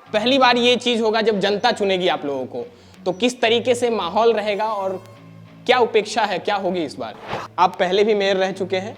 पहली बार ये चीज होगा जब जनता चुनेगी आप लोगों को, तो किस तरीके से माहौल रहेगा और क्या उपेक्षा है, क्या होगी इस बार। आप पहले भी मेयर रह चुके हैं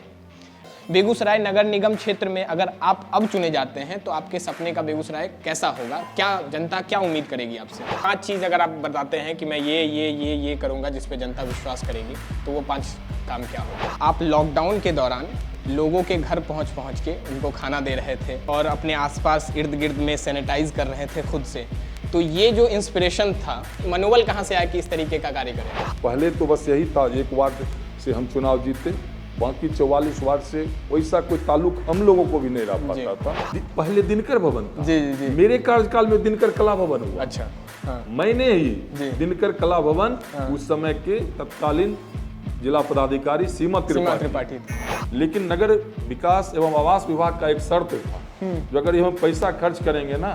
बेगूसराय नगर निगम क्षेत्र में। अगर आप अब चुने जाते हैं तो आपके सपने का बेगूसराय कैसा होगा, क्या जनता क्या उम्मीद करेगी आपसे? 5 चीज़ अगर आप बताते हैं कि मैं ये करूंगा जिस पे जनता विश्वास करेगी, तो वो 5 काम क्या होगा? आप लॉकडाउन के दौरान लोगों के घर पहुंच के उनको खाना दे रहे थे और अपने आसपास इर्द गिर्द में सैनिटाइज कर रहे थे खुद से, तो ये जो इंस्पिरेशन था, मनोबल कहाँ से आया कि इस तरीके का कार्य करें? पहले तो बस यही था, 1 वार्ड से हम चुनाव जीते, बाकी 44 वार्ड से वैसा कोई ताल्लुक हम लोगों को भी नहीं रह पाता था। पहले दिनकर भवन था। जी। मेरे कार्यकाल में दिनकर कला भवन हुआ। अच्छा। हाँ। मैंने ही दिनकर कला भवन, उस समय के तत्कालीन जिला पदाधिकारी सीमा त्रिपाठी। लेकिन नगर विकास एवं आवास विभाग का एक शर्त था, जो अगर हम पैसा खर्च करेंगे ना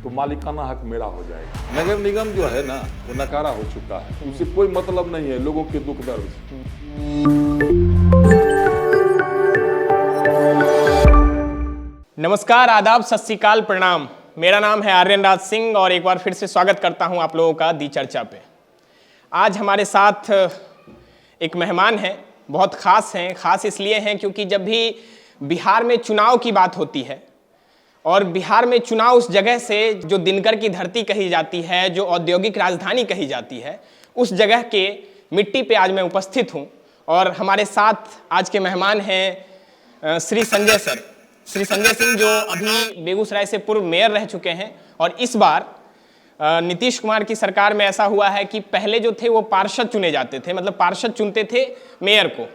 तो मालिकाना हक मेरा हो जाएगा। नगर निगम जो है ना वो नकारा हो चुका है, उससे कोई मतलब नहीं है लोगों के दुख दर्द से। नमस्कार, आदाब, सत श्री अकाल, प्रणाम। मेरा नाम है आर्यन राज सिंह और एक बार फिर से स्वागत करता हूं आप लोगों का दी चर्चा पे। आज हमारे साथ एक मेहमान हैं, बहुत खास हैं। खास इसलिए हैं क्योंकि जब भी बिहार में चुनाव की बात होती है, और बिहार में चुनाव उस जगह से जो दिनकर की धरती कही जाती है, जो औद्योगिक राजधानी कही जाती है, उस जगह के मिट्टी पे आज मैं उपस्थित हूं। और हमारे साथ आज के मेहमान हैं श्री संजय सर, श्री संजय सिंह, जो अभी बेगूसराय से पूर्व मेयर रह चुके हैं। और इस बार नीतीश कुमार की सरकार में ऐसा हुआ है कि पहले जो थे वो पार्षद चुने जाते थे, मतलब पार्षद चुनते थे मेयर को।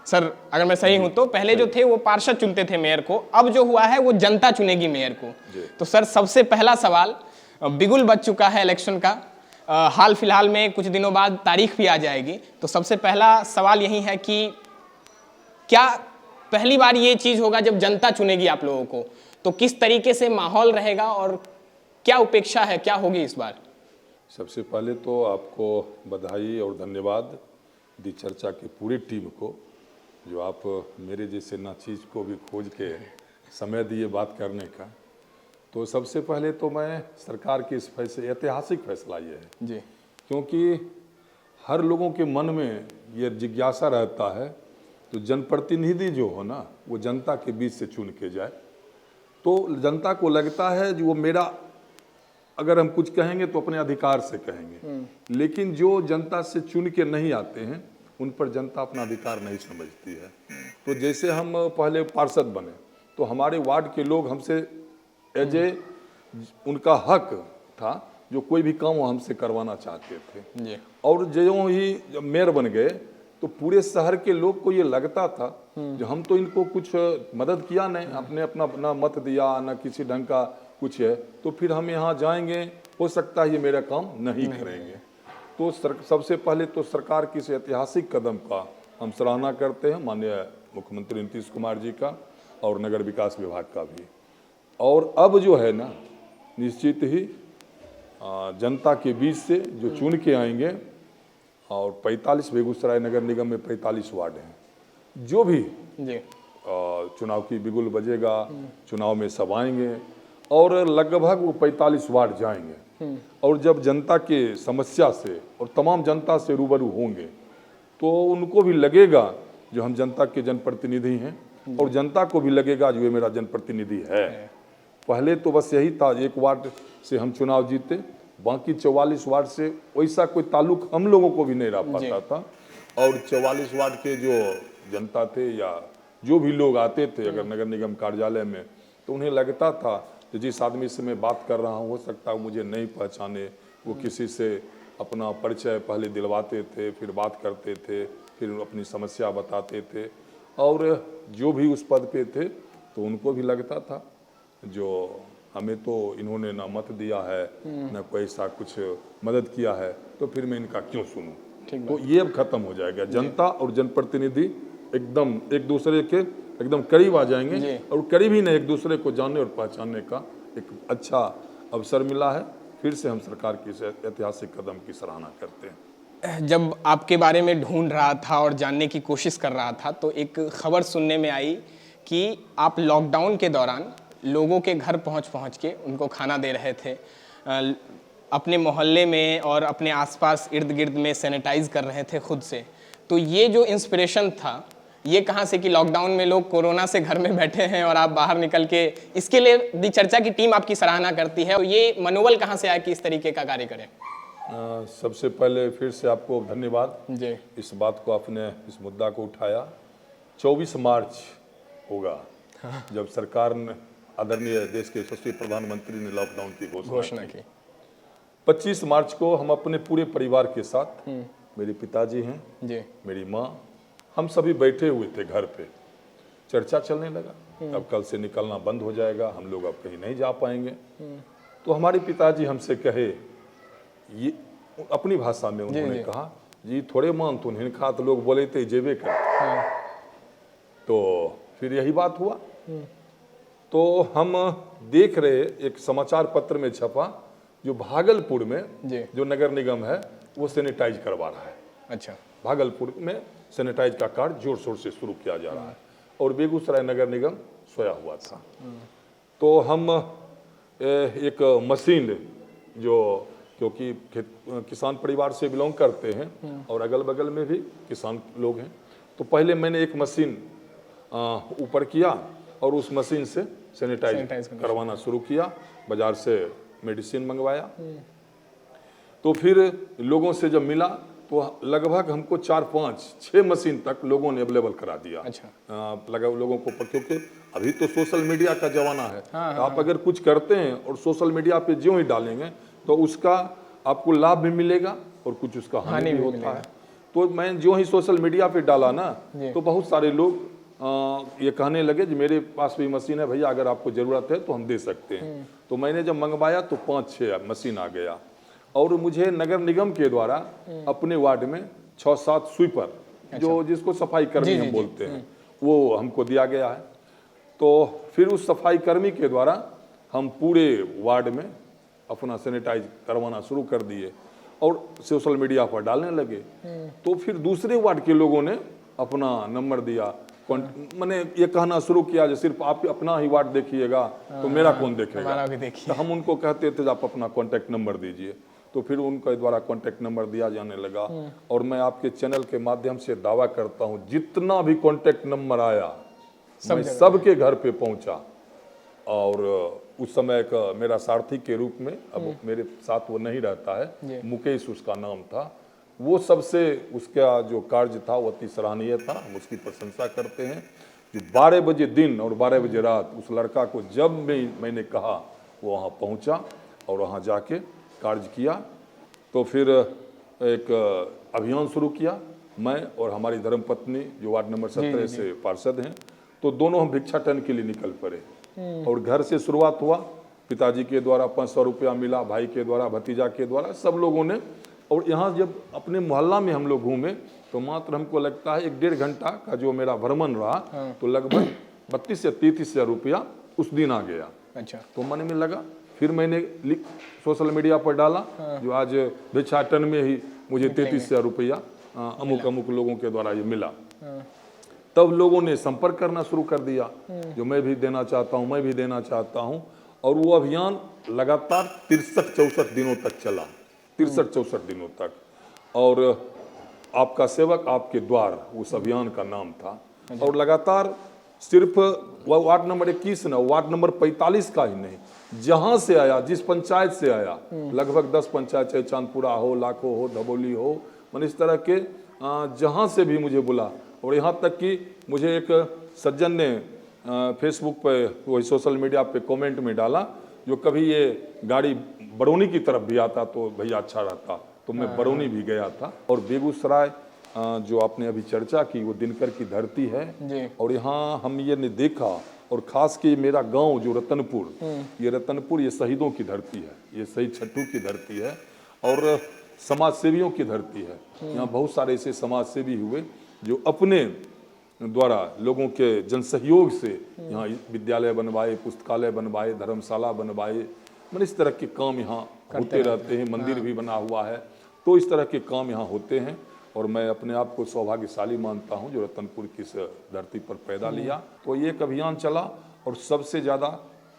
सर अगर मैं सही हूं तो पहले जो थे वो पार्षद चुनते थे मेयर को, अब जो हुआ है वो जनता चुनेगी मेयर को। तो सर सबसे पहला सवाल, बिगुल बज चुका है इलेक्शन का, हाल फिलहाल में कुछ दिनों बाद तारीख भी आ जाएगी, तो सबसे पहला सवाल यही है कि क्या पहली बार ये चीज होगा जब जनता चुनेगी आप लोगों को, तो किस तरीके से माहौल रहेगा और क्या उपेक्षा है, क्या होगी इस बार? सबसे पहले तो आपको बधाई और धन्यवाद दी चर्चा की पूरी टीम को, जो आप मेरे जैसे ना चीज़ को भी खोज के समय दिए बात करने का। तो सबसे पहले तो मैं सरकार के इस फैसले, ऐतिहासिक फैसला ये है जी, क्योंकि हर लोगों के मन में ये जिज्ञासा रहता है, तो जनप्रतिनिधि जो हो ना वो जनता के बीच से चुन के जाए, तो जनता को लगता है जो वो मेरा, अगर हम कुछ कहेंगे तो अपने अधिकार से कहेंगे, लेकिन जो जनता से चुन के नहीं आते हैं उन पर जनता अपना अधिकार नहीं समझती है। तो जैसे हम पहले पार्षद बने तो हमारे वार्ड के लोग हमसे एज ए उनका हक था, जो कोई भी काम वो हमसे करवाना चाहते थे जी। और जो ही जब मेयर बन गए तो पूरे शहर के लोग को ये लगता था जो हम तो इनको कुछ मदद किया नहीं, आपने अपना ना मत दिया ना किसी ढंग का कुछ है, तो फिर हम यहाँ जाएंगे, हो सकता है ये मेरा काम नहीं करेंगे। तो सबसे पहले तो सरकार की इस ऐतिहासिक कदम का हम सराहना करते हैं, माननीय मुख्यमंत्री नीतीश कुमार जी का और नगर विकास विभाग का भी। और अब जो है ना निश्चित ही जनता के बीच से जो चुन के आएंगे, और 45 बेगूसराय नगर निगम में 45 वार्ड हैं, जो भी चुनाव की बिगुल बजेगा, चुनाव में सब आएंगे और लगभग वो 45 वार्ड जाएंगे। और जब जनता के समस्या से और तमाम जनता से रूबरू होंगे तो उनको भी लगेगा जो हम जनता के जनप्रतिनिधि हैं, और जनता को भी लगेगा जो ये मेरा जनप्रतिनिधि है। पहले तो बस यही था, 1 वार्ड से हम चुनाव जीते, बाकी 44 वार्ड से वैसा कोई ताल्लुक हम लोगों को भी नहीं रह पाता था। और 44 वार्ड के जो जनता थे या जो भी लोग आते थे अगर नगर निगम कार्यालय में, तो उन्हें लगता था कि जिस आदमी से मैं बात कर रहा हूँ हो सकता है मुझे नहीं पहचाने, वो किसी से अपना परिचय पहले दिलवाते थे, फिर बात करते थे, फिर अपनी समस्या बताते थे, और जो भी उस पद पे थे तो उनको भी लगता था जो हमें तो इन्होंने ना मत दिया है ना कोई ऐसा कुछ मदद किया है, तो फिर मैं इनका क्यों सुनूं। तो ये अब खत्म हो जाएगा, जनता और जनप्रतिनिधि एकदम एक दूसरे के एकदम करीब आ जाएंगे, और करीब ही नहीं एक दूसरे को जानने और पहचानने का एक अच्छा अवसर मिला है। फिर से हम सरकार की इस ऐतिहासिक कदम की सराहना करते हैं। जब आपके बारे में ढूंढ रहा था और जानने की कोशिश कर रहा था तो एक खबर सुनने में आई कि आप लॉकडाउन के दौरान लोगों के घर पहुंच के उनको खाना दे रहे थे, अपने मोहल्ले में और अपने आसपास इर्द गिर्द में सैनिटाइज कर रहे थे खुद से। तो ये जो इंस्पिरेशन था, ये कहाँ से कि लॉकडाउन में लोग कोरोना से घर में बैठे हैं और आप बाहर निकल के, इसके लिए दी चर्चा की टीम आपकी सराहना करती है। और ये मनोबल कहाँ से आया कि इस तरीके का कार्य करें? सबसे पहले फिर से आपको धन्यवाद जी। इस बात को आपने, इस मुद्दा को उठाया। 24 मार्च होगा जब सरकार ने, आदरणीय देश के यशस्वी प्रधानमंत्री ने लॉकडाउन की घोषणा की। 25 मार्च को हम अपने पूरे परिवार के साथ, मेरे पिताजी हैं जी, मेरी माँ, हम सभी बैठे हुए थे घर पे। चर्चा चलने लगा अब कल से निकलना बंद हो जाएगा, हम लोग अब कहीं नहीं जा पाएंगे। तो हमारे पिताजी हमसे कहे, ये अपनी भाषा में उन्होंने कहा, जी थोड़े मान तो नहीं खा, तो लोग बोले थे जेबे कर। तो फिर यही बात हुआ। तो हम देख रहे, एक समाचार पत्र में छपा, जो भागलपुर में जो नगर निगम है वो सैनिटाइज करवा रहा है। अच्छा। भागलपुर में सैनिटाइज का कार्य जोर शोर से शुरू किया जा रहा है और बेगूसराय नगर निगम सोया हुआ था। तो हम एक मशीन, जो क्योंकि किसान परिवार से बिलोंग करते हैं और अगल बगल में भी किसान लोग हैं, तो पहले मैंने एक मशीन ऊपर किया और उस मशीन से सैनिटाइज करवाना शुरू किया। बाजार से मेडिसिन मंगवाया। तो फिर लोगों से जब मिला तो लगभग हमको 4-5-6 मशीन तक लोगों ने अवेलेबल करा दिया। अच्छा। लगा लोगों को, क्योंकि अभी तो सोशल मीडिया का जमाना है। आप अगर कुछ करते हैं और सोशल मीडिया पे ज्यों ही डालेंगे तो उसका आपको लाभ भी मिलेगा और कुछ उसका हानि भी होता है। तो मैं जो ही सोशल मीडिया पे डाला ना, तो बहुत सारे लोग ये कहने लगे कि मेरे पास भी मशीन है भैया, अगर आपको ज़रूरत है तो हम दे सकते हैं। तो मैंने जब मंगवाया तो 5-6 मशीन आ गया और मुझे नगर निगम के द्वारा अपने वार्ड में 6-7 स्वीपर, जो जिसको सफाई कर्मी हम बोलते हैं, वो हमको दिया गया है। तो फिर उस सफाई कर्मी के द्वारा हम पूरे वार्ड में अपना सैनिटाइज करवाना शुरू कर दिए और सोशल मीडिया पर डालने लगे। तो फिर दूसरे वार्ड के लोगों ने अपना नंबर दिया, मैंने ये कहना शुरू किया जो सिर्फ आप अपना ही वार्ड देखिएगा तो मेरा कौन देखेगा। तो हम उनको कहते थे आप अपना कॉन्टैक्ट नंबर दीजिए। तो फिर उनके द्वारा कॉन्टैक्ट नंबर दिया जाने लगा और मैं आपके चैनल के माध्यम से दावा करता हूँ, जितना भी कॉन्टैक्ट नंबर आया मैं सबके घर पे पहुंचा। और उस समय का मेरा सारथी के रूप में, अब मेरे साथ वो नहीं रहता है, मुकेश उसका नाम था, वो सबसे उसका जो कार्य था वो अति सराहनीय था, हम उसकी प्रशंसा करते हैं। जो 12 बजे दिन और 12 बजे रात उस लड़का को जब मैंने कहा वो वहाँ पहुँचा और वहाँ जाके कार्य किया। तो फिर एक अभियान शुरू किया, मैं और हमारी धर्मपत्नी जो वार्ड नंबर 17 से पार्षद हैं, तो दोनों हम भिक्षाटन के लिए निकल पड़े। और घर से शुरुआत हुआ, पिताजी के द्वारा 500 रुपया मिला, भाई के द्वारा, भतीजा के द्वारा, सब लोगों ने। और यहाँ जब अपने मोहल्ला में हम लोग घूमे तो मात्र हमको लगता है 1-1.5 घंटा का जो मेरा भ्रमण रहा, तो लगभग 32 या 33 हजार रुपया उस दिन आ गया। अच्छा। तो मन में लगा, फिर मैंने सोशल मीडिया पर डाला, जो आज भिक्षाटन में ही मुझे 33 हजार रुपया अमुक लोगों के द्वारा ये मिला। तब लोगों ने संपर्क करना शुरू कर दिया, जो मैं भी देना चाहता हूँ, मैं भी देना चाहता हूँ। और वो अभियान लगातार 63-64 दिनों तक चला, 63-64 दिनों तक। और आपका सेवक आपके द्वार उस अभियान का नाम था। और लगातार सिर्फ वह वार्ड नंबर 21 न, वार्ड नंबर 45 का ही नहीं, जहाँ से आया, जिस पंचायत से आया, लगभग 10 पंचायत, चाहे चांदपुरा हो, लाखो हो, धबोली हो, मैंने इस तरह के जहाँ से भी मुझे बुला। और यहाँ तक कि मुझे एक सज्जन ने फेसबुक पे, वही सोशल मीडिया पे कमेंट में डाला, जो कभी ये गाड़ी बरौनी की तरफ भी आता तो भैया अच्छा रहता, तो मैं बरौनी भी गया था। और बेगूसराय जो आपने अभी चर्चा की, वो दिनकर की धरती है। और यहाँ हम ये ने देखा, और खास के मेरा गांव जो रतनपुर, ये रतनपुर ये शहीदों की धरती है, ये शहीद छट्टू की धरती है और समाज सेवियों की धरती है। यहाँ बहुत सारे ऐसे समाज सेवी हुए जो अपने द्वारा लोगों के जनसहयोग से यहाँ विद्यालय बनवाए, पुस्तकालय बनवाए, धर्मशाला बनवाए, मतलब इस तरह के काम यहाँ होते रहते हैं। मंदिर भी बना हुआ है। तो इस तरह के काम यहाँ होते हैं और मैं अपने आप को सौभाग्यशाली मानता हूँ जो रतनपुर की इस धरती पर पैदा लिया। तो ये एक अभियान चला और सबसे ज़्यादा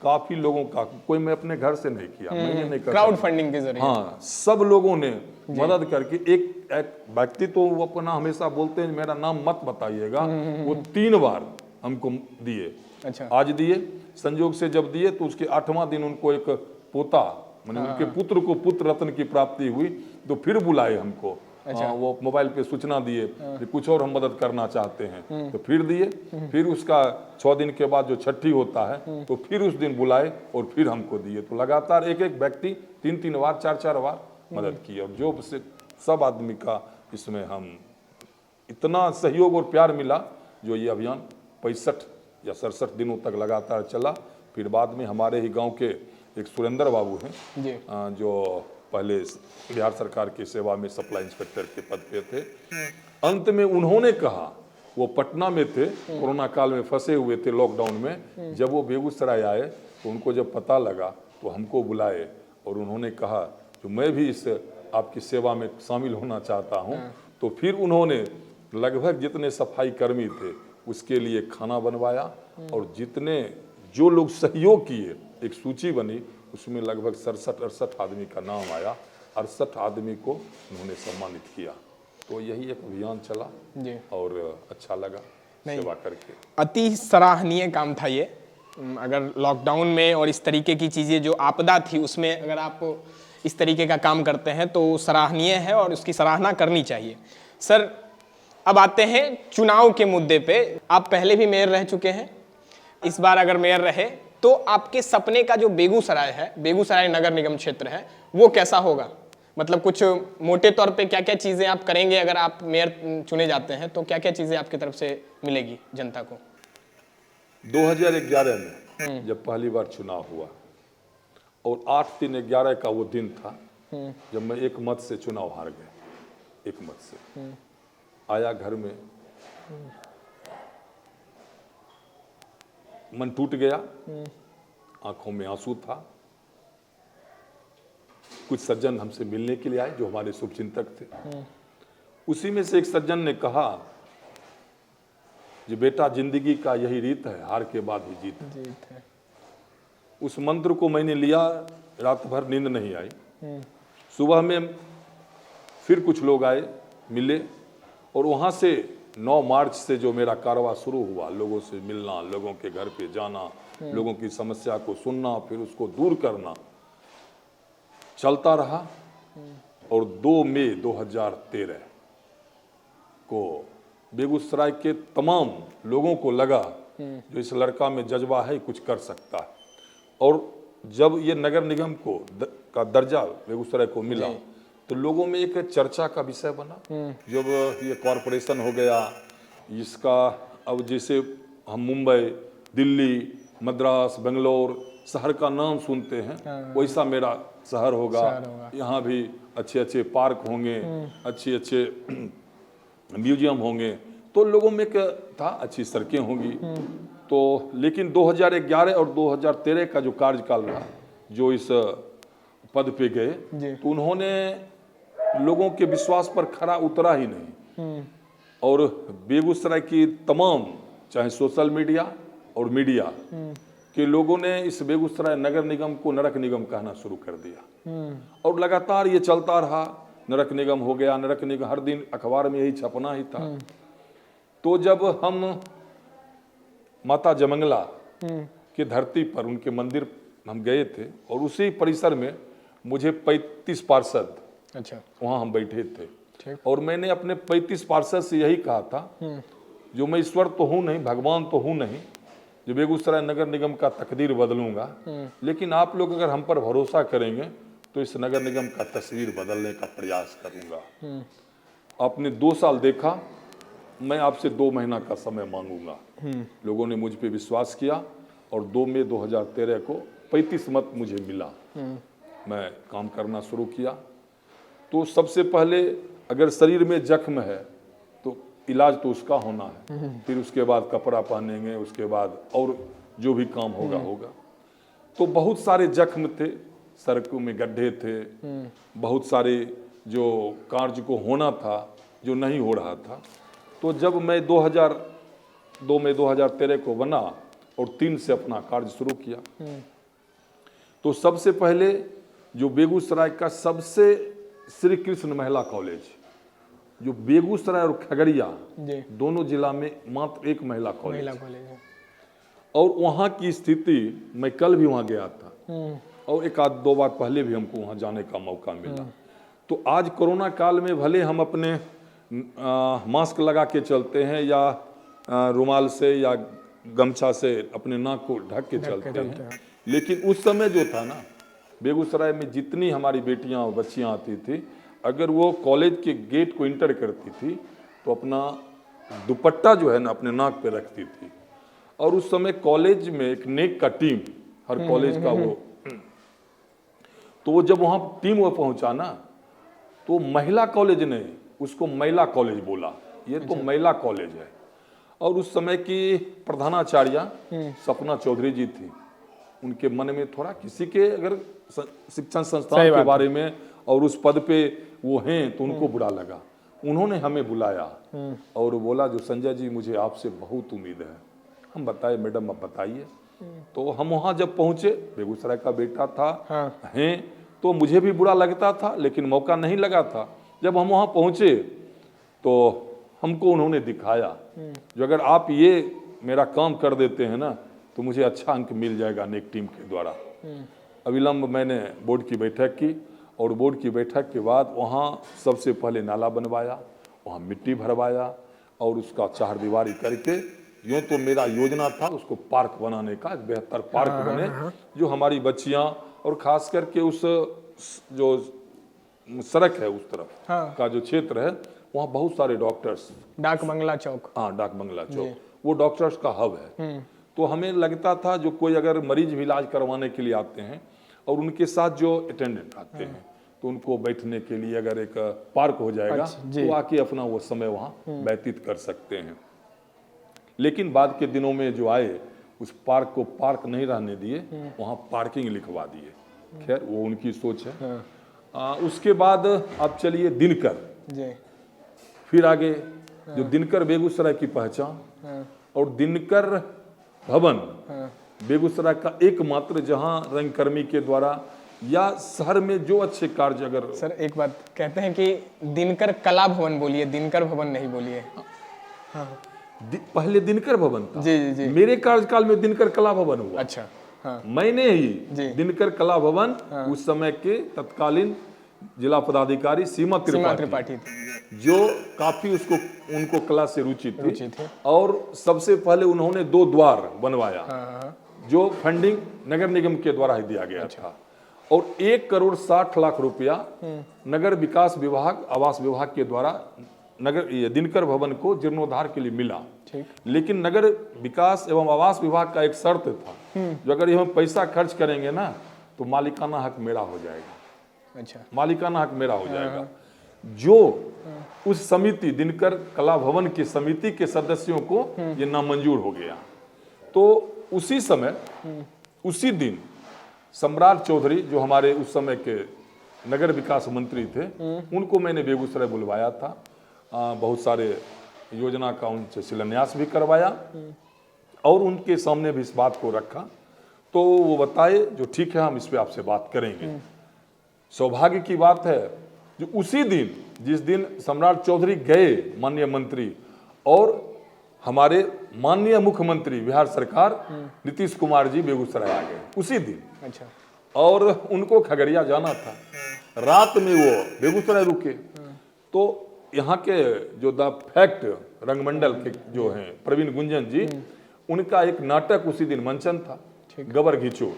काफी लोगों का, कोई मैं अपने घर से नहीं किया, मैं नहीं कर क्राउड फंडिंग के जरिए। हाँ, सब लोगों ने मदद करके एक व्यक्ति तो वो अपना हमेशा बोलते हैं मेरा नाम मत बताइएगा, वो 3 बार हमको दिए। अच्छा। आज दिए, संयोग से जब दिए तो उसके 8वां दिन उनको एक पोता माने उनके पुत्र को पुत्र रत्न की प्राप्ति हुई, तो फिर बुलाए हमको। वो मोबाइल पे सूचना दिए कि कुछ और हम मदद करना चाहते हैं, तो फिर दिए। फिर उसका 6 दिन के बाद जो छठी होता है तो फिर उस दिन बुलाए और फिर हमको दिए। तो लगातार एक एक व्यक्ति 3-3 बार 4-4 बार मदद की, और जो से सब आदमी का इसमें हम इतना सहयोग और प्यार मिला, जो ये अभियान 65 या 67 दिनों तक लगातार चला। फिर बाद में हमारे ही गांव के एक सुरेंद्र बाबू हैं जी। जो पहले बिहार सरकार की सेवा में सप्लाई इंस्पेक्टर के पद पे थे। अंत में उन्होंने कहा, वो पटना में थे, कोरोना काल में फंसे हुए थे लॉकडाउन में, जब वो बेगूसराय आए तो उनको जब पता लगा तो हमको बुलाए और उन्होंने कहा जो मैं भी इस आपकी सेवा में शामिल होना चाहता हूँ। तो फिर उन्होंने लगभग जितने सफाई कर्मी थे उसके लिए खाना बनवाया, और जितने जो लोग सहयोग किए एक सूची बनी, उसमें लगभग 67-68 आदमी का नाम आया, 68 आदमी को उन्होंने सम्मानित किया। तो यही एक अभियान चला जी। और अच्छा लगा सेवा करके। अति सराहनीय काम था ये। अगर लॉकडाउन में और इस तरीके की चीज़ें जो आपदा थी उसमें अगर आप इस तरीके का काम करते हैं तो सराहनीय है और उसकी सराहना करनी चाहिए। सर, अब आते हैं चुनाव के मुद्दे पे। आप पहले भी मेयर रह चुके हैं, इस बार अगर मेयर रहे तो आपके सपने का जो बेगूसराय है, बेगूसराय नगर निगम क्षेत्र है, वो कैसा होगा? मतलब कुछ मोटे तौर पे क्या क्या चीज़ें आप करेंगे अगर आप मेयर चुने जाते हैं, तो क्या क्या चीज़ें आपकी तरफ से मिलेगी जनता को? 2011 में जब पहली बार चुनाव हुआ और 8/3/11 का वो दिन था जब मैं एक मत से चुनाव हार गया। एक मत से आया घर में, मन टूट गया, आंखों में आंसू था। कुछ सज्जन हमसे मिलने के लिए आए जो हमारे शुभचिंतक थे। उसी में से एक सज्जन ने कहा कि बेटा जिंदगी का यही रीत है, हार के बाद ही जीत है। उस मंत्र को मैंने लिया, रात भर नींद नहीं आई। सुबह में फिर कुछ लोग आए, मिले, और वहां से 9 मार्च से जो मेरा कारवां शुरू हुआ, लोगों से मिलना, लोगों के घर पे जाना, लोगों की समस्या को सुनना, फिर उसको दूर करना, चलता रहा। और 2 मई 2013 को बेगूसराय के तमाम लोगों को लगा जो इस लड़का में जज्बा है, कुछ कर सकता है। और जब ये नगर निगम का दर्जा बेगूसराय को मिला तो लोगों में एक चर्चा का विषय बना। जब ये कॉरपोरेशन हो गया इसका, अब जैसे हम मुंबई, दिल्ली, मद्रास, बेंगलोर शहर का नाम सुनते हैं, वैसा मेरा शहर होगा। यहाँ भी अच्छे अच्छे पार्क होंगे, अच्छे अच्छे म्यूजियम होंगे, तो लोगों में क्या था, अच्छी सड़कें होंगी। तो लेकिन 2011 और 2013 का जो कार्यकाल रहा, जो इस पद पे गए, तो उन्होंने लोगों के विश्वास पर खरा उतरा ही नहीं। और बेगूसराय की तमाम चाहे सोशल मीडिया और मीडिया के लोगों ने इस बेगूसराय नगर निगम को नरक निगम कहना शुरू कर दिया। और लगातार ये चलता रहा, नरक निगम हो गया, नरक निगम, हर दिन अखबार में यही छपना ही था। तो जब हम माता जमंगला की धरती पर उनके मंदिर हम गए थे, और उसी परिसर में मुझे 35 पार्षद, अच्छा, वहाँ हम बैठे थे, और मैंने अपने 35 पार्षद से यही कहा था जो मैं ईश्वर तो हूँ नहीं, भगवान तो हूँ नहीं, जो बेगूसराय नगर निगम का तकदीर बदलूंगा, लेकिन आप लोग अगर हम पर भरोसा करेंगे तो इस नगर निगम का तस्वीर बदलने का प्रयास करूंगा। आपने 2 साल देखा, मैं आपसे 2 महीना का समय मांगूंगा। लोगों ने मुझ पे विश्वास किया और 2 मई 2013 को 35 मत मुझे मिला। मैं काम करना शुरू किया। तो सबसे पहले अगर शरीर में जख्म है तो इलाज तो उसका होना है, फिर उसके बाद कपड़ा पहनेंगे, उसके बाद और जो भी काम होगा होगा। तो बहुत सारे जख्म थे, सड़कों में गड्ढे थे, बहुत सारे जो कार्य को होना था जो नहीं हो रहा था। तो जब मैं 2 मई 2013 को बना और 3 से अपना कार्य शुरू किया। तो सबसे पहले जो बेगूसराय का सबसे श्री कृष्ण महिला कॉलेज, जो बेगूसराय और खगड़िया दोनों जिला में मात्र एक महिला कॉलेज है। और वहाँ की स्थिति, मैं कल भी वहाँ गया था और एक आध दो बार पहले भी हमको वहाँ जाने का मौका मिला। तो आज कोरोना काल में भले हम अपने मास्क लगा के चलते हैं या रुमाल से या गमछा से अपने नाक को ढक के चलते हैं, लेकिन उस समय जो था ना, बेगूसराय में जितनी हमारी बेटियां और बच्चियां आती थी, अगर वो कॉलेज के गेट को इंटर करती थी तो अपना दुपट्टा जो है ना अपने नाक पे रखती थी। और उस समय कॉलेज में एक नेक का टीम, हर कॉलेज का वो, तो वो जब वहाँ टीम वो पहुँचा ना, तो महिला कॉलेज ने उसको महिला कॉलेज बोला, ये तो महिला कॉलेज है। और उस समय की प्रधानाचार्या सपना चौधरी जी थी, उनके मन में थोड़ा किसी के अगर शिक्षण संस्थान के बारे में और उस पद पे वो हैं तो उनको बुरा लगा। उन्होंने हमें बुलाया और बोला, जो संजय जी मुझे आपसे बहुत उम्मीद है। हम बताए, मैडम आप बताइए। तो हम वहाँ जब पहुँचे, बेगूसराय का बेटा था हैं, तो मुझे भी बुरा लगता था, लेकिन मौका नहीं लगा था। जब हम वहाँ पहुँचे तो हमको उन्होंने दिखाया, जो अगर आप ये मेरा काम कर देते हैं ना तो मुझे अच्छा अंक मिल जाएगा नेक टीम के द्वारा। अविलंब मैंने बोर्ड की बैठक की और बोर्ड की बैठक के बाद वहाँ सबसे पहले नाला बनवाया, वहाँ मिट्टी भरवाया और उसका चारदीवारी करके, यूँ तो मेरा योजना था उसको पार्क बनाने का, बेहतर पार्क बने, जो हमारी बच्चियाँ और खास करके उस जो सड़क है उस तरफ का जो क्षेत्र है, वहाँ बहुत सारे डॉक्टर्स, डाक बंगला चौक, हाँ डाक बंगला चौक, वो डॉक्टर्स का हब है। तो हमें लगता था जो कोई अगर मरीज भी इलाज करवाने के लिए आते हैं और उनके साथ जो अटेंडेंट आते हैं, तो उनको बैठने के लिए अगर एक पार्क हो जाएगा तो आके अपना वो समय वहाँ व्यतीत कर सकते हैं। लेकिन बाद के दिनों में जो आए, उस पार्क को पार्क नहीं रहने दिए, वहाँ पार्किंग लिखवा दिए। खैर वो उनकी सोच है। उसके बाद अब चलिए दिनकर, फिर आगे जो दिनकर बेगूसराय की पहचान, और दिनकर भवन बेगूसराय का एकमात्र जहां रंगकर्मी के द्वारा या शहर में जो अच्छे कार्य, अगर सर एक बात कहते हैं कि दिनकर कला भवन बोलिए, दिनकर भवन नहीं बोलिए। पहले दिनकर भवन था। जी। मेरे कार्यकाल में दिनकर कला भवन हुआ। अच्छा, मैंने ही दिनकर कला भवन, उस समय के तत्कालीन जिला पदाधिकारी सीमा त्रिपाठी जो काफी उनको कला से रुचि थी, और सबसे पहले उन्होंने 2 द्वार बनवाया, जो फंडिंग नगर निगम के द्वारा ही दिया गया था। और 1,60,00,000 रुपया नगर विकास विभाग, आवास विभाग के द्वारा नगर दिनकर भवन को जीर्णोद्धार के लिए मिला। लेकिन नगर विकास एवं आवास विभाग का एक शर्त था, जो अगर हम पैसा खर्च करेंगे ना तो मालिकाना हक मेरा हो जाएगा। अच्छा, मालिकाना हक मेरा हो जाएगा। जो उस समिति, दिनकर कला भवन की समिति के सदस्यों को ये नामंजूर हो गया। तो उसी समय, उसी दिन सम्राट चौधरी, जो हमारे उस समय के नगर विकास मंत्री थे, उनको मैंने बेगूसराय बुलवाया था। बहुत सारे योजना का उनसे शिलान्यास भी करवाया और उनके सामने भी इस बात को रखा। तो वो बताए, जो ठीक है हम इस पे आपसे बात करेंगे। सौभाग्य की बात है जो उसी दिन, जिस दिन सम्राट चौधरी गए माननीय मंत्री, और हमारे माननीय मुख्यमंत्री बिहार सरकार नीतीश कुमार जी बेगूसराय आ गए उसी दिन। अच्छा, और उनको खगड़िया जाना था, रात में वो बेगूसराय रुके। तो यहाँ के जो द फैक्ट रंगमंडल के जो हैं प्रवीण गुंजन जी, उनका एक नाटक उसी दिन मंचन था, गबर घिचो।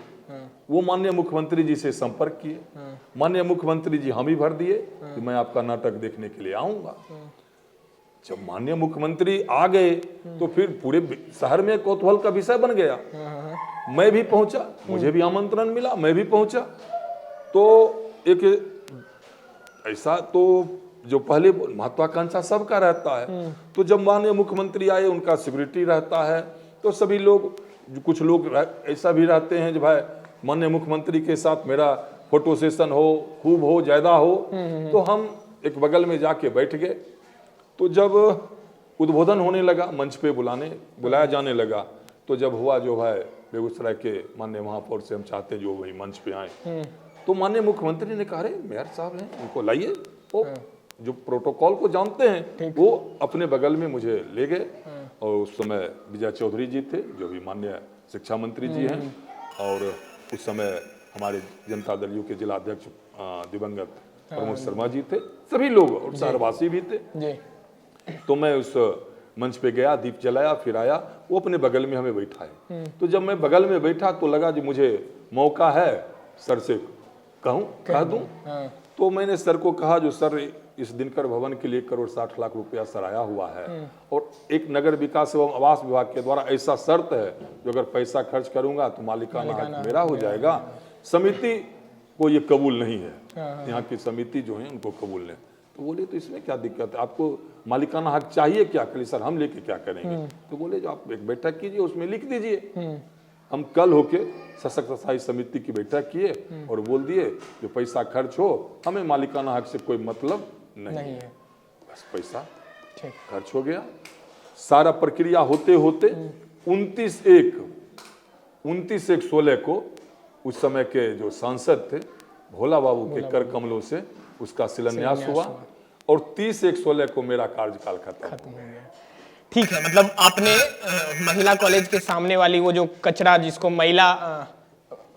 वो माननीय मुख्यमंत्री जी से संपर्क किए। माननीय मुख्यमंत्री जी हामी भर दिए कि मैं आपका नाटक देखने के लिए आऊंगा। जब माननीय मुख्यमंत्री आ गए तो फिर पूरे शहर में कौतूहल का विषय बन गया। मैं भी पहुंचा, मुझे भी आमंत्रण मिला, मैं भी पहुंचा। तो एक ऐसा तो जो पहले महत्वाकांक्षा सबका रहता है, तो जब माननीय मुख्यमंत्री आए, उनका सिक्योरिटी रहता है, तो सभी लोग, कुछ लोग ऐसा भी रहते हैं जो भाई माननीय मुख्यमंत्री के साथ मेरा फोटो सेशन हो, खूब हो, ज्यादा हो। तो हम एक बगल में जाके बैठ गए। तो जब उद्बोधन होने लगा, मंच पे बुलाया जाने लगा, तो जब हुआ जो है बेगूसराय के माननीय महापौर से हम चाहते हैं जो वही मंच पे आए, तो माननीय मुख्यमंत्री ने कहा अरे मेयर साहब हैं, उनको लाइए, वो जो प्रोटोकॉल को जानते हैं, वो अपने बगल में मुझे ले गए। और उस समय विजय चौधरी जी थे जो भी माननीय शिक्षा मंत्री जी हैं, और उस समय हमारे जनता दल यू के जिला अध्यक्ष दिवंगत प्रमोद शर्मा जी थे, सभी लोग और शहरवासी भी थे। तो मैं उस मंच पे गया, दीप जलाया, फिर आया, वो अपने बगल में हमें बैठाए। तो जब मैं बगल में बैठा तो लगा जो मुझे मौका है सर से कह दूं। तो मैंने सर को कहा जो सर इस दिनकर भवन के लिए 1,60,60,00,000 रुपया सर आया हुआ है, और एक नगर विकास एवं आवास विभाग के द्वारा ऐसा शर्त है जो अगर पैसा खर्च करूंगा तो मालिकाना हक मेरा हो जाएगा, समिति को ये कबूल नहीं है, यहाँ की समिति जो है उनको कबूल नहीं। तो बोले तो इसमें क्या दिक्कत है, आपको मालिकाना हक चाहिए क्या? कल सर हम लेके क्या करेंगे? तो बोले जो आप एक बैठक कीजिए, उसमें लिख दीजिए। हम कल होके सशक्त स्थायी समिति की बैठक किए और बोल दिए जो पैसा खर्च हो हमें मालिकाना हक से कोई मतलब नहीं है, बस पैसा खर्च हो गया। सारा प्रक्रिया होते होते 29/1/16 को उस समय के जो सांसद थे भोला बाबू के कर कमलों से उसका शिलान्यास हुआ, और 30/1/16 को मेरा कार्यकाल खत्म हो गया। ठीक है, मतलब आपने महिला कॉलेज के सामने वाली वो जो कचरा जिसको महिला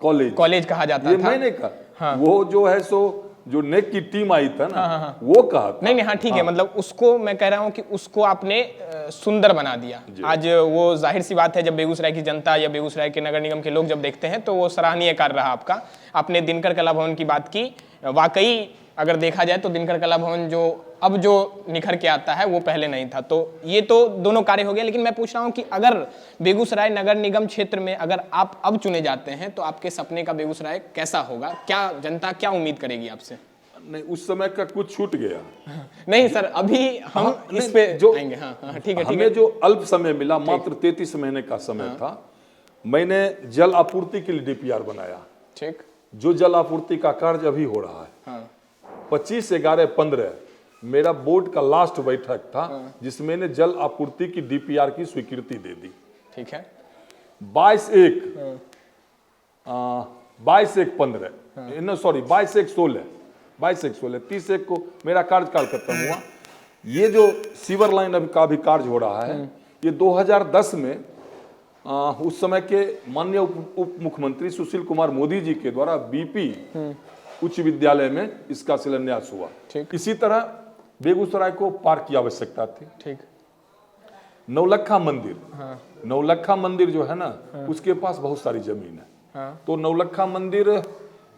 कॉलेज कहा जाता ये था, मैंने कहा, वो जो है सो जो नेक की टीम आई था ना, वो कहा था। नहीं हाँ ठीक है, मतलब उसको मैं कह रहा हूँ कि उसको आपने सुंदर बना दिया। आज वो जाहिर सी बात है, जब बेगूसराय की जनता या बेगूसराय के नगर निगम के लोग जब देखते हैं तो वो सराहनीय कार्य रहा आपका। आपने दिनकर कला भवन की बात की, वाकई अगर देखा जाए तो दिनकर कला भवन जो अब जो निखर के आता है वो पहले नहीं था। तो ये तो दोनों कार्य हो गए, लेकिन मैं पूछ रहा हूँ कि अगर बेगूसराय नगर निगम क्षेत्र में अगर आप अब चुने जाते हैं तो आपके सपने का बेगूसराय कैसा होगा? क्या जनता क्या उम्मीद करेगी आपसे? नहीं, उस समय का कुछ छूट गया। नहीं सर, अभी हम इस पे जो आएंगे। हाँ ठीक है। हमें जो अल्प समय मिला, मात्र 33 महीने का समय था, मैंने जल आपूर्ति के लिए डीपीआर बनाया। ठीक, जो जल आपूर्ति का कार्य अभी हो रहा है। 25/11/15 मेरा बोर्ड का लास्ट बैठक था जिसमें मैंने जल आपूर्ति की डीपीआर की स्वीकृति दे दी। ठीक है। 22/1/16 30/1 को मेरा कार्यकाल खत्म हुआ। ये जो सीवर लाइन अभी का भी कार्य हो रहा है, ये 2010 में उस समय के माननीय उप मुख्यमंत्री सुशील कुमार मोदी जी के द्वारा बीपी उच्च विद्यालय में इसका शिलान्यास हुआ। इसी तरह बेगूसराय को पार्क की आवश्यकता थी। ठीक। नौलखा मंदिर, नौलखा मंदिर जो है ना, उसके पास बहुत सारी जमीन है। तो नौलखा मंदिर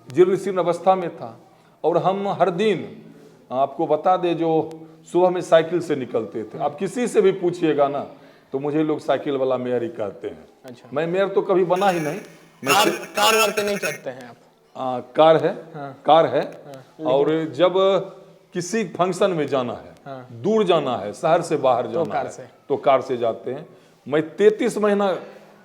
जीर्ण शीर्ण अवस्था में था, और हम हर दिन आपको बता दे जो सुबह में साइकिल से निकलते थे। आप किसी से भी पूछिएगा ना तो मुझे लोग साइकिल वाला मेयर ही कहते हैं। अच्छा। मैं मेयर तो कभी बना ही नहीं। कार वार पे नहीं चढ़ते हैं आप? कार है, कार है। और जब किसी फंक्शन में जाना है, दूर जाना है, शहर से बाहर जाना है, तो कार से जाते हैं। मैं 33 महीना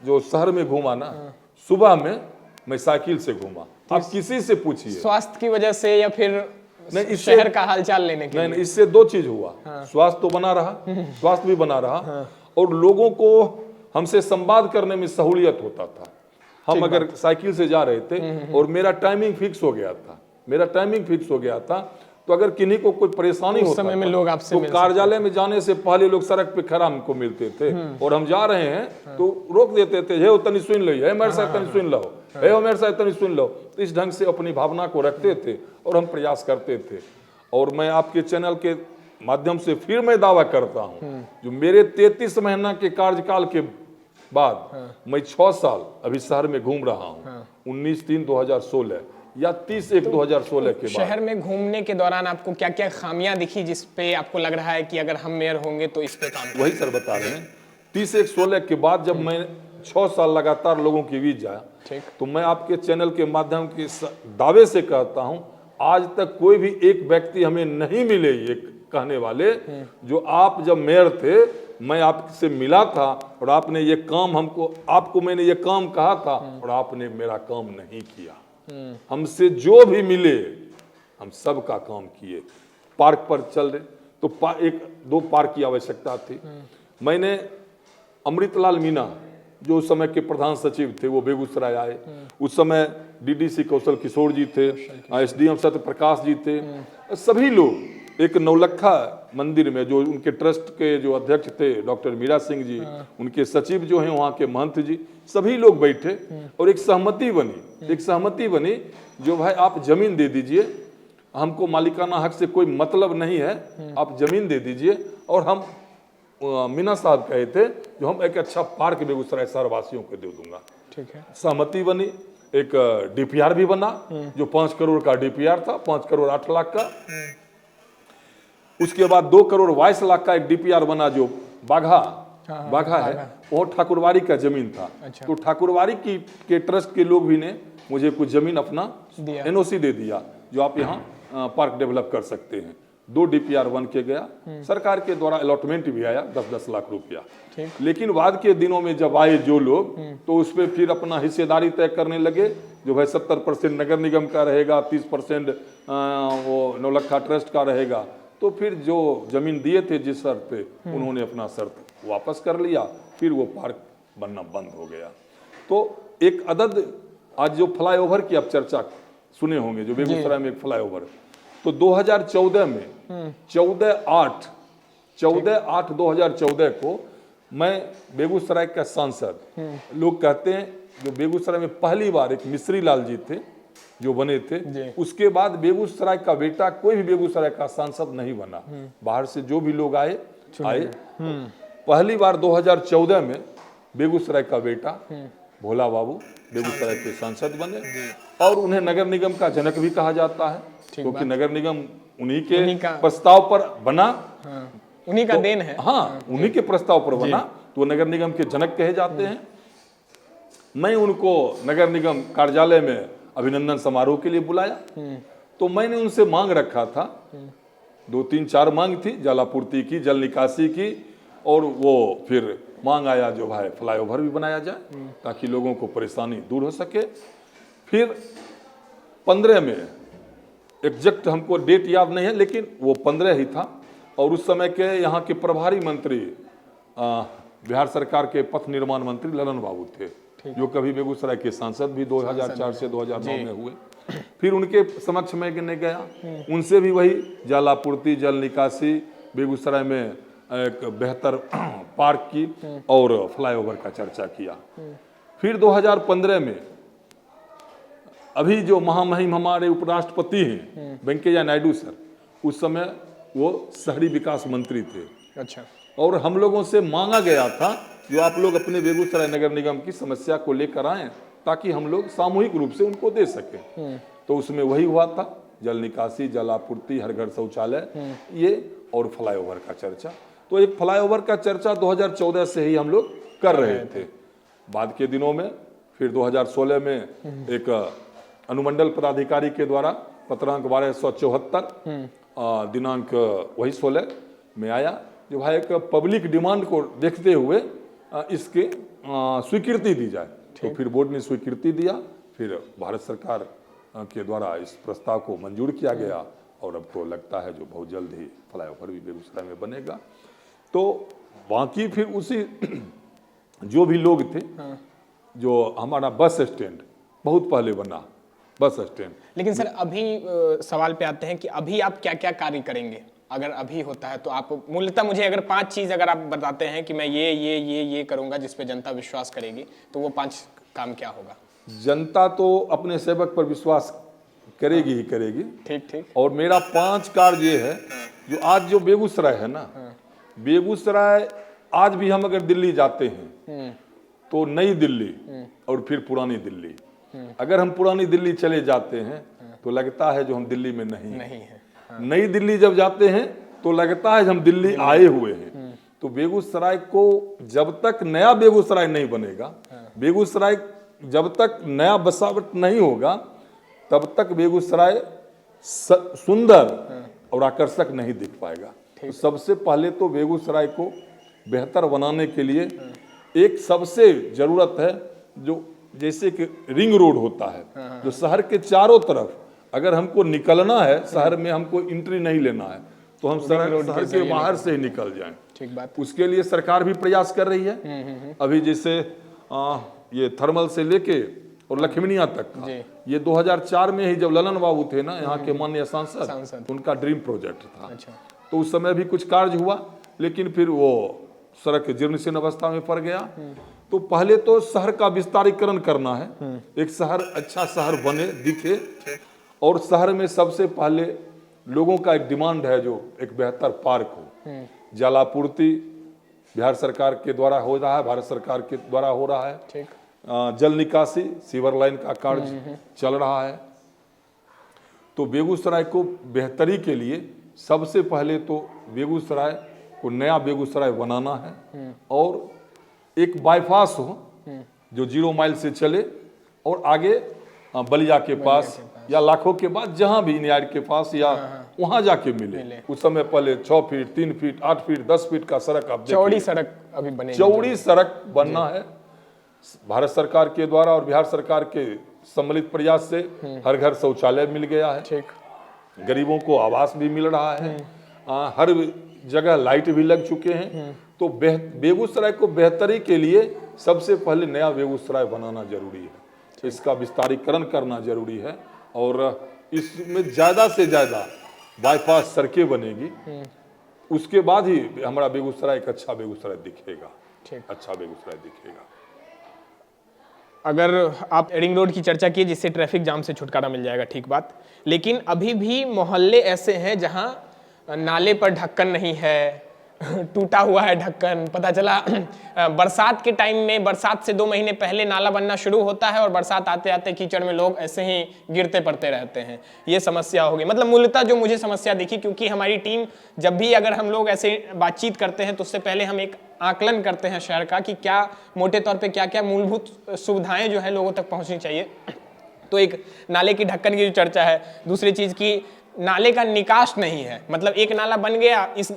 जो शहर में घूमा ना, सुबह में मैं साइकिल से घूमा। आप किसी से पूछिए। स्वास्थ्य की वजह से या फिर नहीं, शहर का हालचाल लेने के लिए? नहीं, इससे दो चीज हुआ। स्वास्थ्य तो बना रहा, स्वास्थ्य भी बना रहा, और लोगों को हमसे संवाद करने में सहूलियत होता था। हम अगर साइकिल से जा रहे थे और मेरा टाइमिंग फिक्स हो गया था, तो अगर किन्हीं को कोई परेशानी होता समय में लोग आपसे तो कार्यालय में जाने से पहले लोग सड़क पे खड़ा हमको मिलते थे, और हम जा रहे हैं तो रोक देते थे, हे तनी सुन लो, हे मेरे साथ तनी सुन लो, हे मेरे साथ तनी सुन लो। तो इस ढंग से अपनी भावना को रखते थे और हम प्रयास करते थे। और मैं आपके चैनल के माध्यम से फिर मैं दावा करता हूं, जो मेरे 33 महीना के कार्यकाल के बाद मैं 6 साल अभी शहर में घूम रहा हूं। 19/3/2016 या 30/1/2016 के बाद शहर में घूमने के दौरान आपको क्या क्या खामियां दिखी जिस पे आपको लग रहा है कि अगर हम मेयर होंगे तो इस पे काम? वही सर बता रहे हैं। 30/1/16 के बाद जब मैं 6 साल लगातार लोगों के बीच जाया, तो मैं आपके चैनल के माध्यम के दावे से कहता हूं, आज तक कोई भी एक व्यक्ति हमें नहीं मिले ये कहने वाले जो आप जब मेयर थे मैं आपसे मिला था और आपने ये काम आपको मैंने ये काम कहा था और आपने मेरा काम नहीं किया। हमसे जो भी मिले हम सब का काम किए। पार्क पर चल रहे तो 1-2 पार्क की आवश्यकता थी। मैंने अमृतलाल मीना जो उस समय के प्रधान सचिव थे वो बेगूसराय आए। उस समय डीडीसी कौशल किशोर जी थे, एसडीएम सत्य प्रकाश जी थे, सभी लोग एक नौलखा मंदिर में, जो उनके ट्रस्ट के जो अध्यक्ष थे डॉक्टर मीरा सिंह जी, उनके सचिव जो हैं वहाँ के महंत जी, सभी लोग बैठे और एक सहमति बनी जो भाई आप जमीन दे दीजिए, हमको मालिकाना हक से कोई मतलब नहीं है, आप जमीन दे दीजिए। और हम मीना साहब कहे थे जो हम एक अच्छा पार्क बेगूसराय शहर वासियों को दे दूंगा। ठीक है, सहमति बनी, एक डीपीआर भी बना जो 5 करोड़ का डीपीआर था, 5 करोड़ 8 लाख का। उसके बाद 2 करोड़ 22 लाख का एक डीपीआर बना जो बाघा है, वो ठाकुरवाड़ी का जमीन था। अच्छा। तो ठाकुरवाड़ी के ट्रस्ट के लोग भी ने मुझे कुछ जमीन अपना एनओसी दे दिया जो आप यहाँ पार्क डेवलप कर सकते हैं। 2 डीपीआर बन के गया, सरकार के द्वारा अलॉटमेंट भी आया 10-10 लाख रुपया। लेकिन बाद के दिनों में जब आए जो लोग, तो उस पर फिर अपना हिस्सेदारी तय करने लगे जो भाई 70% नगर निगम का रहेगा, 30% वो नौलखा ट्रस्ट का रहेगा। तो फिर जो जमीन दिए थे जिस शर्त पे, उन्होंने अपना शर्त वापस कर लिया, फिर वो पार्क बनना बंद हो गया। तो एक अदद आज जो फ्लाईओवर की आप चर्चा सुने होंगे, जो बेगूसराय में एक फ्लाईओवर, तो 2014 में 14/8/2014 को मैं बेगूसराय का सांसद, लोग कहते हैं जो बेगूसराय में पहली बार एक मिश्री लाल जी थे जो बने थे, उसके बाद बेगूसराय का बेटा कोई भी बेगूसराय का सांसद नहीं बना। बाहर से जो भी लोग आए पहली बार 2014 में बेगूसराय का बेटा भोला बाबू बेगूसराय के सांसद बने और उन्हें नगर निगम का जनक भी कहा जाता है, क्योंकि नगर निगम उन्हीं के प्रस्ताव पर बना, उन्हीं का देन है। हाँ, उन्हीं के प्रस्ताव पर बना, तो नगर निगम के जनक कहे जाते हैं। मैं उनको नगर निगम कार्यालय में अभिनंदन समारोह के लिए बुलाया, तो मैंने उनसे मांग रखा था, 2-3-4 मांग थी, जल आपूर्ति की, जल निकासी की, और वो फिर मांग आया जो भाई फ्लाईओवर भी बनाया जाए ताकि लोगों को परेशानी दूर हो सके। फिर 15 में, एग्जैक्ट हमको डेट याद नहीं है, लेकिन वो 15 ही था। और उस समय के यहाँ के प्रभारी मंत्री बिहार सरकार के पथ निर्माण मंत्री ललन बाबू थे, जो कभी बेगूसराय के सांसद भी 2004 से 2009 में हुए। फिर उनके समक्ष में गया, उनसे भी वही जल आपूर्ति, जल निकासी, बेगूसराय में एक बेहतर पार्क की और फ्लाईओवर का चर्चा किया। फिर 2015 में अभी जो महामहिम हमारे उपराष्ट्रपति हैं वेंकैया नायडू सर, उस समय वो शहरी विकास मंत्री थे। अच्छा। और हम लोगों से मांगा गया था जो आप लोग अपने बेगूसराय नगर निगम की समस्या को लेकर आएं ताकि हम लोग सामूहिक रूप से उनको दे सकें। तो उसमें वही हुआ था, जल निकासी, जल आपूर्ति, हर घर शौचालय, ये और फ्लाईओवर का चर्चा। तो एक फ्लाईओवर का चर्चा 2014 से ही हम लोग कर रहे थे। बाद के दिनों में फिर 2016 में एक अनुमंडल पदाधिकारी के द्वारा पत्रांक 1274 दिनांक वही 16 में आया, जो भाई एक पब्लिक डिमांड को देखते हुए इसके स्वीकृति दी जाए। तो फिर बोर्ड ने स्वीकृति दिया, फिर भारत सरकार के द्वारा इस प्रस्ताव को मंजूर किया गया और अब तो लगता है जो बहुत जल्द ही फ्लाईओवर भी बेगूसराय में बनेगा। तो बाकी फिर उसी जो भी लोग थे, जो हमारा बस स्टैंड बहुत पहले बना, बस स्टैंड। लेकिन सर अभी सवाल पे आते हैं कि अभी आप क्या क्या कार्य करेंगे, अगर अभी होता है तो आप मूलतः मुझे अगर 5 चीज अगर आप बताते हैं कि मैं ये करूंगा जिस पे जनता विश्वास करेगी, तो वो 5 काम क्या होगा? जनता तो अपने सेवक पर विश्वास करेगी ही करेगी। ठीक। और मेरा 5 कार्य ये है, जो आज जो बेगूसराय है ना, बेगूसराय आज भी हम अगर दिल्ली जाते हैं तो नई दिल्ली और फिर पुरानी दिल्ली, अगर हम पुरानी दिल्ली चले जाते हैं तो लगता है जो हम दिल्ली में नहीं है। नई दिल्ली जब जाते हैं तो लगता है हम दिल्ली आए हुए हैं। तो बेगूसराय को जब तक नया बेगूसराय नहीं बनेगा, बेगूसराय जब तक नया बसावट नहीं होगा, तब तक बेगूसराय सुंदर और आकर्षक नहीं दिख पाएगा। तो सबसे पहले तो बेगूसराय को बेहतर बनाने के लिए एक सबसे जरूरत है, जो जैसे कि रिंग रोड होता है, जो शहर के चारों तरफ अगर हमको निकलना है, शहर में हमको एंट्री नहीं लेना है, तो हम शहर के बाहर से ही निकल जाएं। ठीक बात। उसके लिए सरकार भी प्रयास कर रही है। अभी जैसे ये थर्मल से लेके और लखमीनिया तक का। जी। ये 2004 में ही जब ललन बाबू थे ना यहाँ के माननीय सांसद, सांसद। उनका ड्रीम प्रोजेक्ट था। अच्छा। तो उस समय भी कुछ कार्य हुआ, लेकिन फिर वो सड़क जीर्णशीर्ण अवस्था में पड़ गया। तो पहले तो शहर का विस्तारीकरण करना है, एक शहर अच्छा शहर बने दिखे, और शहर में सबसे पहले लोगों का एक डिमांड है जो एक बेहतर पार्क हो। जलापूर्ति बिहार सरकार के द्वारा हो रहा है, भारत सरकार के द्वारा हो रहा है। ठीक। जल निकासी सीवर लाइन का कार्य चल रहा है। तो बेगूसराय को बेहतरी के लिए सबसे पहले तो बेगूसराय को नया बेगूसराय बनाना है, और एक बाईपास हो जो 0 माइल से चले और आगे बलिया के पास या लाखों के बाद जहां भी न्याय के पास या वहां जाके मिले। उस समय पहले 6 फीट 3 फीट 8 फीट 10 फीट का सड़क आप देखिए। चौड़ी सड़क अभी बनेगी। चौड़ी सड़क बनना है भारत सरकार के द्वारा, और बिहार सरकार के सम्मिलित प्रयास से हर घर शौचालय मिल गया है। ठीक। गरीबों को आवास भी मिल रहा है, हर जगह लाइट भी लग चुके हैं। तो बेगूसराय को बेहतरी के लिए सबसे पहले नया बेगूसराय बनाना जरूरी है, इसका विस्तारीकरण करना जरूरी है, और इसमें ज्यादा से ज्यादा बाईपास सड़कें बनेगी। उसके बाद ही हमारा बेगूसराय एक अच्छा बेगूसराय दिखेगा। ठीक। अच्छा बेगूसराय दिखेगा। अगर आप रिंग रोड की चर्चा की जिससे ट्रैफिक जाम से छुटकारा मिल जाएगा, ठीक बात, लेकिन अभी भी मोहल्ले ऐसे हैं जहां नाले पर ढक्कन नहीं है, टूटा हुआ है ढक्कन। पता चला बरसात के टाइम में, बरसात से 2 महीने पहले नाला बनना शुरू होता है और बरसात आते आते कीचड़ में लोग ऐसे ही गिरते पड़ते रहते हैं। ये समस्या होगी, मतलब मूलतः जो मुझे समस्या दिखी, क्योंकि हमारी टीम जब भी अगर हम लोग ऐसे बातचीत करते हैं तो उससे पहले हम एक आकलन करते हैं शहर का कि क्या मोटे तौर पे क्या क्या मूलभूत सुविधाएं जो है लोगों तक पहुंचनी चाहिए। तो एक नाले की ढक्कन की जो चर्चा है, दूसरी चीज की नाले का निकास नहीं है। मतलब एक नाला बन गया, इस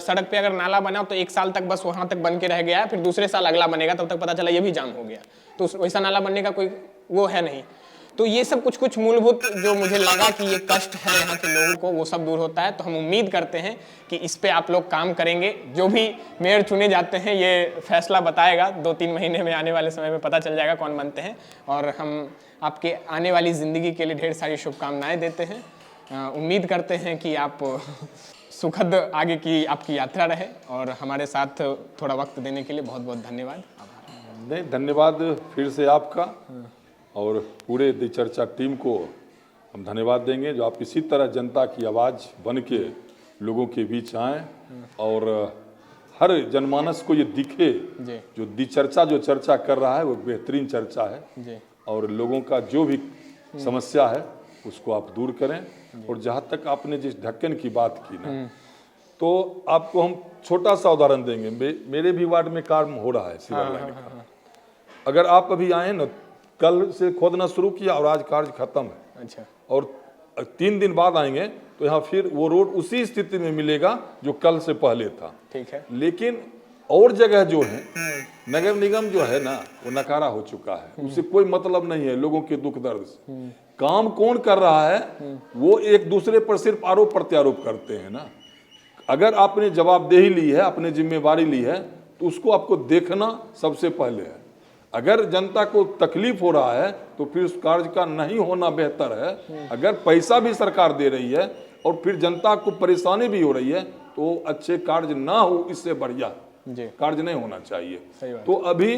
सड़क पे अगर नाला बना तो 1 साल तक बस वहां तक बन के रह गया, फिर दूसरे साल अगला बनेगा, तब तक पता चला ये भी जाम हो गया। तो वैसा नाला बनने का कोई वो है नहीं। तो ये सब कुछ कुछ मूलभूत जो मुझे लगा कि ये कष्ट है यहाँ के लोगों को, वो सब दूर होता है। तो हम उम्मीद करते हैं कि इस पे आप लोग काम करेंगे। जो भी मेयर चुने जाते हैं ये फैसला बताएगा, 2-3 महीने में आने वाले समय में पता चल जाएगा कौन बनते हैं। और हम आपके आने वाली ज़िंदगी के लिए ढेर सारी शुभकामनाएं देते हैं। उम्मीद करते हैं कि आप सुखद आगे की आपकी यात्रा रहे, और हमारे साथ थोड़ा वक्त देने के लिए बहुत बहुत धन्यवाद। नहीं, धन्यवाद फिर से आपका, और पूरे दी चर्चा टीम को हम धन्यवाद देंगे जो आप इसी तरह जनता की आवाज़ बन के लोगों के बीच आएँ, और हर जनमानस को ये दिखे जो दी चर्चा जो चर्चा कर रहा है वो बेहतरीन चर्चा है, और लोगों का जो भी समस्या है उसको आप दूर करें। और जहाँ तक आपने जिस ढक्कन की बात की ना, तो आपको हम छोटा सा उदाहरण देंगे। मेरे भी वार्ड में काम हो रहा है सीवर लाइन का। अगर आप अभी आए ना, कल से खोदना शुरू किया और आज कार्य खत्म है। अच्छा। और 3 दिन बाद आएंगे तो यहाँ फिर वो रोड उसी स्थिति में मिलेगा जो कल से पहले था। ठीक है। लेकिन और जगह जो है नगर निगम जो है ना वो नकारा हो चुका है, उससे कोई मतलब नहीं है लोगों के दुख दर्द से। काम कौन कर रहा है वो एक दूसरे पर सिर्फ आरोप प्रत्यारोप करते हैं ना। अगर आपने जवाबदेही ली है, अपने जिम्मेवारी ली है, तो उसको आपको देखना सबसे पहले है। अगर जनता को तकलीफ हो रहा है तो फिर उस कार्य का नहीं होना बेहतर है। अगर पैसा भी सरकार दे रही है और फिर जनता को परेशानी भी हो रही है तो अच्छे कार्य ना हो, इससे बढ़िया कार्य नहीं होना चाहिए। तो अभी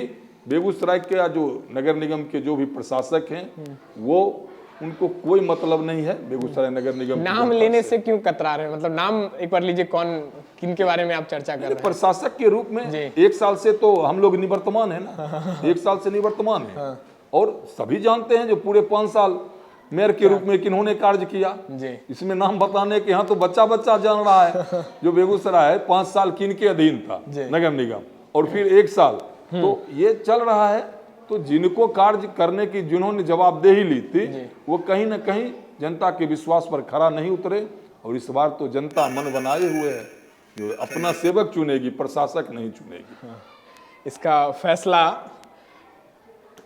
बेगूसराय के जो नगर निगम के जो भी प्रशासक हैं वो उनको कोई मतलब नहीं है बेगूसराय नगर निगम। नाम लेने से क्यों कतरा रहे हैं? मतलब नाम एक बार लीजिए, कौन किन के बारे में आप चर्चा कर रहे हैं? प्रशासक के रूप में 1 साल से तो हम लोग निवर्तमान है ना, 1 साल से निवर्तमान है। और सभी जानते हैं जो पूरे 5 साल मेयर के रूप में किन्होंने कार्य किया। इसमें नाम बताने के यहाँ तो बच्चा बच्चा जान रहा है जो बेगूसराय 5 साल किन के अधीन था नगर निगम, और फिर 1 साल। तो ये चल रहा है। तो जिनको कार्य करने की जिन्होंने जवाबदेही ली थी वो कहीं ना कहीं जनता के विश्वास पर खरा नहीं उतरे। और इस बार तो जनता मन बनाए हुए है, जो अपना सेवक चुनेगी, प्रशासक नहीं चुनेगी। इसका फैसला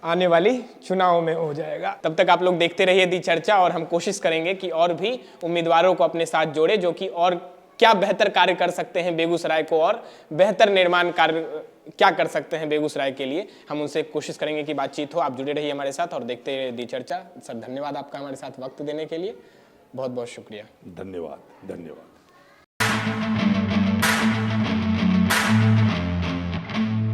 आने वाली चुनाव में हो जाएगा। तब तक आप लोग देखते रहिए दी चर्चा, और हम कोशिश करेंगे कि और भी उम्मीदवारों को अपने साथ जोड़े जो कि और क्या बेहतर कार्य कर सकते हैं बेगूसराय को और बेहतर निर्माण कार्य क्या कर सकते हैं बेगूसराय के लिए, हम उनसे कोशिश करेंगे कि बातचीत हो। आप जुड़े रहिए हमारे साथ और देखते रहिए दी चर्चा। सर धन्यवाद आपका हमारे साथ वक्त देने के लिए, बहुत बहुत शुक्रिया। धन्यवाद।